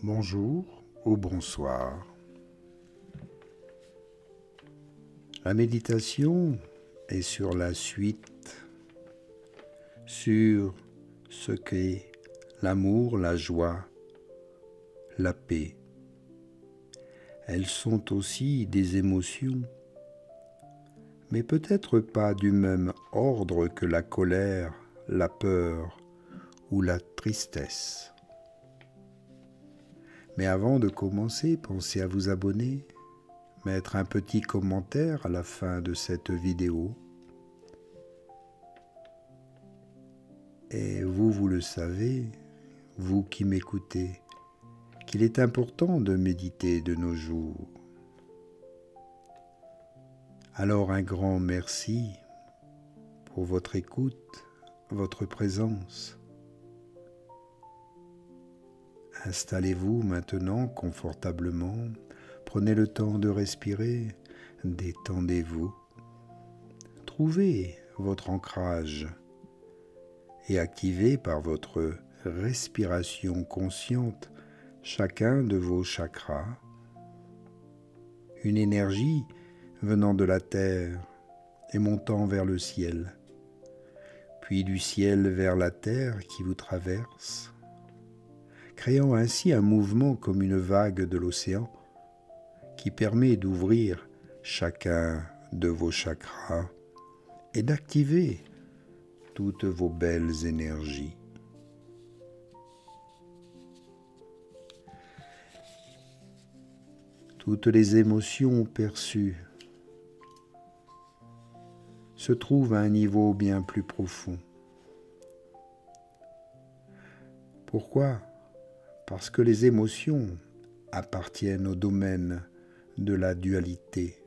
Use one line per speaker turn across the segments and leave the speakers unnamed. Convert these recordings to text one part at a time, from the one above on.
Bonjour ou bonsoir. La méditation est sur la suite, sur ce qu'est l'amour, la joie, la paix. Elles sont aussi des émotions, mais peut-être pas du même ordre que la colère, la peur ou la tristesse. Mais avant de commencer, pensez à vous abonner, mettre un petit commentaire à la fin de cette vidéo. Et vous le savez, vous qui m'écoutez, qu'il est important de méditer de nos jours. Alors un grand merci pour votre écoute, votre présence. Installez-vous maintenant confortablement, prenez le temps de respirer, détendez-vous. Trouvez votre ancrage et activez par votre respiration consciente chacun de vos chakras. Une énergie venant de la terre et montant vers le ciel, puis du ciel vers la terre qui vous traverse, créant ainsi un mouvement comme une vague de l'océan qui permet d'ouvrir chacun de vos chakras et d'activer toutes vos belles énergies. Toutes les émotions perçues se trouvent à un niveau bien plus profond. Pourquoi ? Parce que les émotions appartiennent au domaine de la dualité.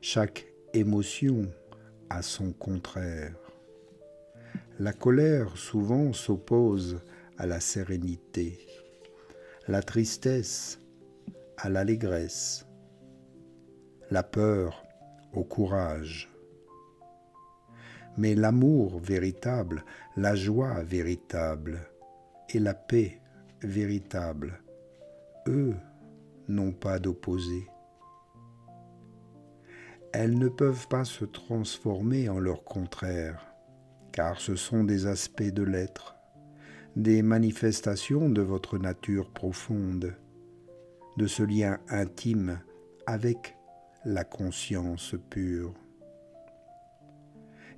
Chaque émotion a son contraire. La colère souvent s'oppose à la sérénité, la tristesse à l'allégresse, la peur au courage. Mais l'amour véritable, la joie véritable et la paix véritable, eux, n'ont pas d'opposé. Elles ne peuvent pas se transformer en leur contraire, car ce sont des aspects de l'être, des manifestations de votre nature profonde, de ce lien intime avec la conscience pure.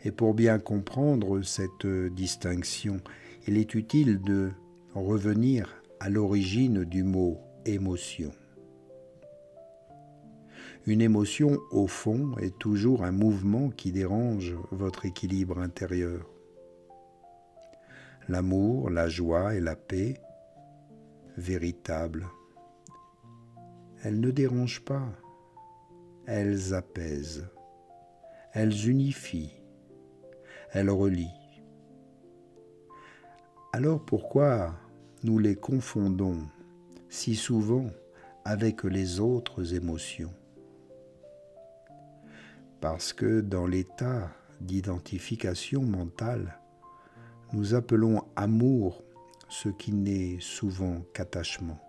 Et pour bien comprendre cette distinction, il est utile de revenir à l'origine du mot émotion. Une émotion, au fond, est toujours un mouvement qui dérange votre équilibre intérieur. L'amour, la joie et la paix, véritables, elles ne dérangent pas, elles apaisent, elles unifient, elles relient. Alors pourquoi nous les confondons si souvent avec les autres émotions ? Parce que dans l'état d'identification mentale, nous appelons amour ce qui n'est souvent qu'attachement,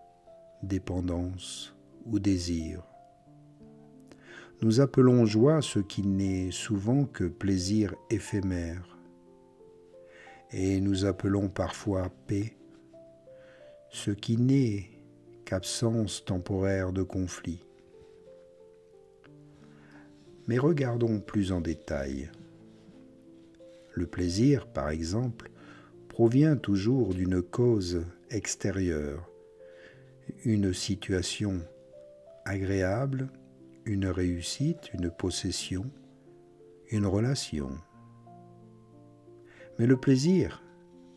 dépendance ou désir. Nous appelons joie ce qui n'est souvent que plaisir éphémère. Et nous appelons parfois paix ce qui n'est qu'absence temporaire de conflit. Mais regardons plus en détail. Le plaisir, par exemple, provient toujours d'une cause extérieure, une situation agréable, une réussite, une possession, une relation. Mais le plaisir,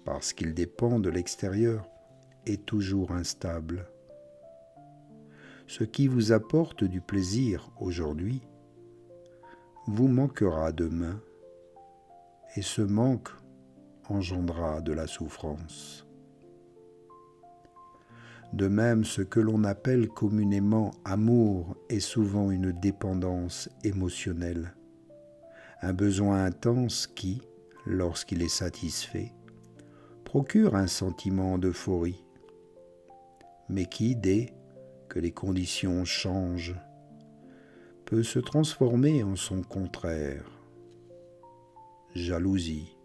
parce qu'il dépend de l'extérieur, est toujours instable. Ce qui vous apporte du plaisir aujourd'hui vous manquera demain, et ce manque engendrera de la souffrance. De même, ce que l'on appelle communément amour est souvent une dépendance émotionnelle, un besoin intense qui, lorsqu'il est satisfait, procure un sentiment d'euphorie. mais qui, dès que les conditions changent, peut se transformer en son contraire. Jalousie,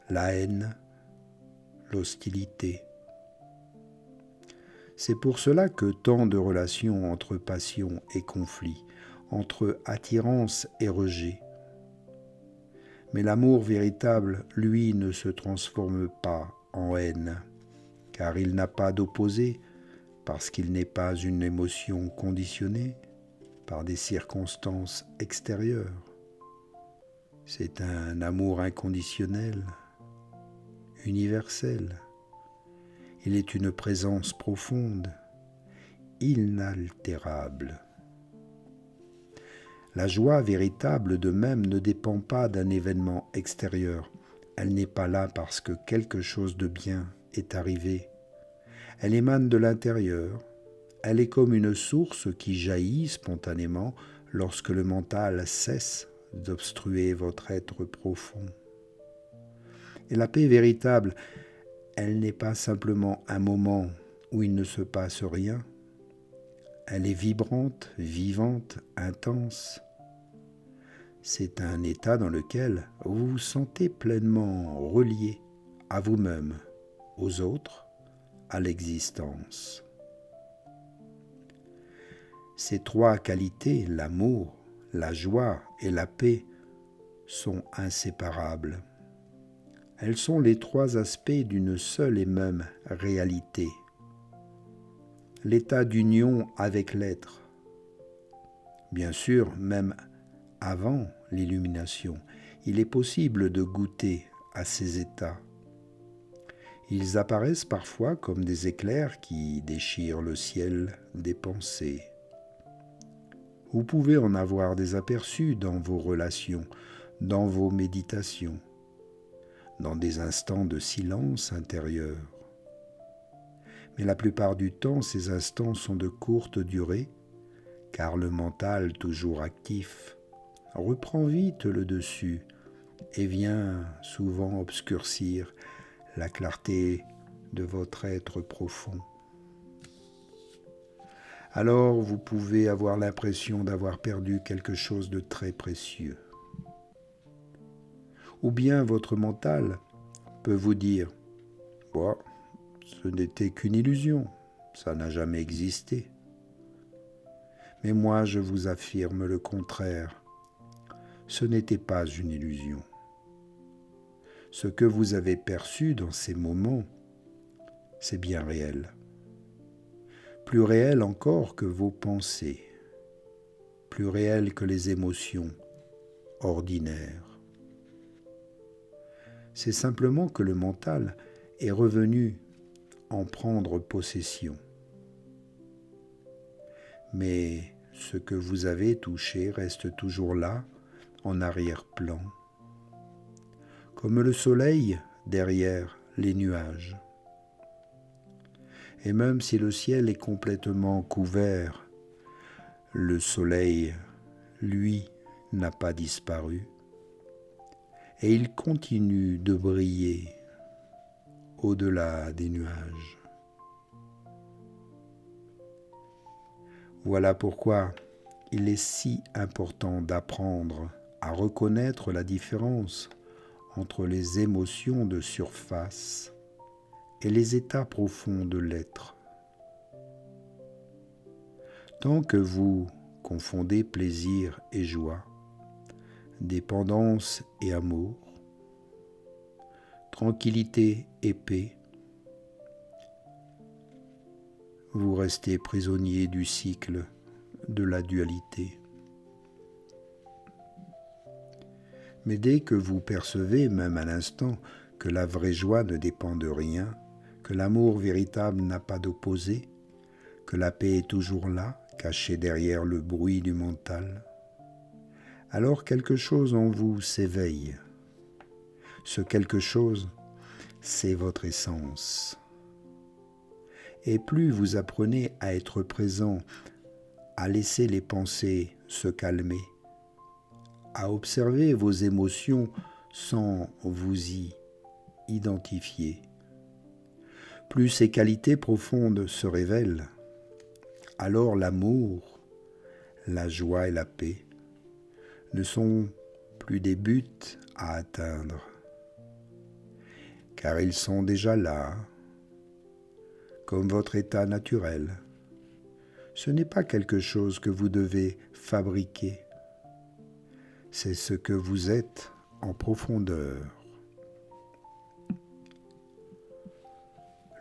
la haine, l'hostilité. C'est pour cela que tant de relations entre passion et conflit, entre attirance et rejet. Mais l'amour véritable, lui, ne se transforme pas en haine, car il n'a pas d'opposé, parce qu'il n'est pas une émotion conditionnée par des circonstances extérieures. C'est un amour inconditionnel, universel. Il est une présence profonde, inaltérable. La joie véritable de même ne dépend pas d'un événement extérieur. Elle n'est pas là parce que quelque chose de bien est arrivé. Elle émane de l'intérieur. Elle est comme une source qui jaillit spontanément lorsque le mental cesse d'obstruer votre être profond. Et la paix véritable, elle n'est pas simplement un moment où il ne se passe rien. Elle est vibrante, vivante, intense. C'est un état dans lequel vous vous sentez pleinement relié à vous-même, aux autres, à l'existence. Ces trois qualités, l'amour, la joie et la paix, sont inséparables. Elles sont les trois aspects d'une seule et même réalité. L'état d'union avec l'être. Bien sûr, même avant l'illumination, il est possible de goûter à ces états. Ils apparaissent parfois comme des éclairs qui déchirent le ciel des pensées. Vous pouvez en avoir des aperçus dans vos relations, dans vos méditations, dans des instants de silence intérieur. Mais la plupart du temps, ces instants sont de courte durée, car le mental, toujours actif, reprend vite le dessus et vient souvent obscurcir la clarté de votre être profond. Alors vous pouvez avoir l'impression d'avoir perdu quelque chose de très précieux. Ou bien votre mental peut vous dire « Bon, ce n'était qu'une illusion, ça n'a jamais existé. » Mais moi je vous affirme le contraire, ce n'était pas une illusion. Ce que vous avez perçu dans ces moments, c'est bien réel. Plus réel encore que vos pensées, plus réel que les émotions ordinaires. C'est simplement que le mental est revenu en prendre possession. Mais ce que vous avez touché reste toujours là, en arrière-plan, comme le soleil derrière les nuages. Et même si le ciel est complètement couvert, le soleil, lui, n'a pas disparu. Et il continue de briller au-delà des nuages. Voilà pourquoi il est si important d'apprendre à reconnaître la différence entre les émotions de surface et les états profonds de l'être. Tant que vous confondez plaisir et joie, dépendance et amour, tranquillité et paix, vous restez prisonnier du cycle de la dualité. Mais dès que vous percevez, même à l'instant, que la vraie joie ne dépend de rien, que l'amour véritable n'a pas d'opposé, que la paix est toujours là, cachée derrière le bruit du mental, alors quelque chose en vous s'éveille. Ce quelque chose, c'est votre essence. Et plus vous apprenez à être présent, à laisser les pensées se calmer, à observer vos émotions sans vous y identifier, Plus ces qualités profondes se révèlent, alors l'amour, la joie et la paix ne sont plus des buts à atteindre, car ils sont déjà là, comme votre état naturel. Ce n'est pas quelque chose que vous devez fabriquer, c'est ce que vous êtes en profondeur.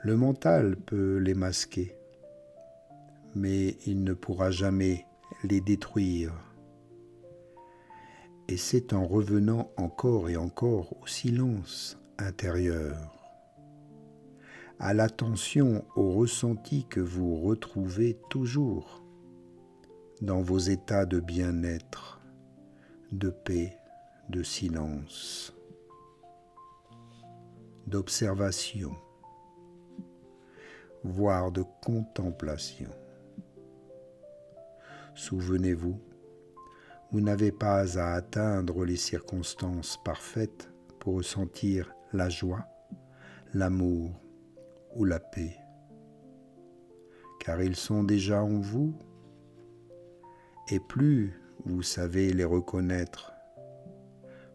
Le mental peut les masquer, mais il ne pourra jamais les détruire. Et c'est en revenant encore et encore au silence intérieur, à l'attention au ressenti que vous retrouvez toujours dans vos états de bien-être, de paix, de silence, d'observation, voire de contemplation. Souvenez-vous, vous n'avez pas à atteindre les circonstances parfaites pour ressentir la joie, l'amour ou la paix, car ils sont déjà en vous, et plus vous savez les reconnaître,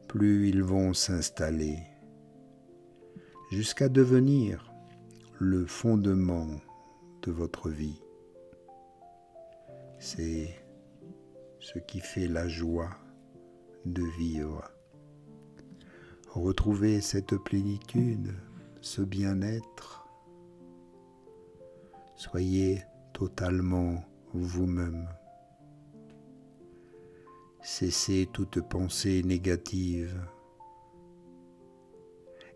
plus ils vont s'installer, jusqu'à devenir le fondement de votre vie. C'est ce qui fait la joie de vivre. Retrouvez cette plénitude, ce bien-être. Soyez totalement vous-même. Cessez toute pensée négative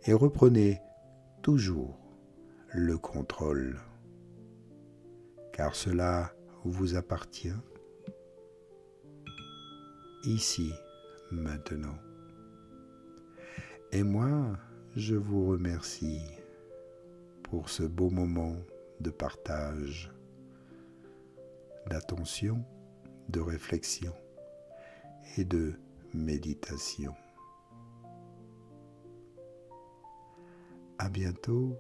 et reprenez toujours le contrôle, car cela vous appartient, ici, maintenant. Et moi, je vous remercie pour ce beau moment de partage, d'attention, de réflexion et de méditation. À bientôt.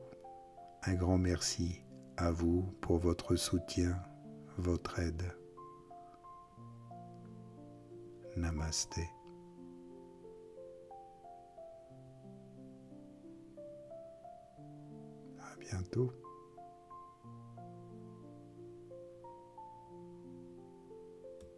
Un grand merci à vous pour votre soutien, votre aide. Namasté. À bientôt.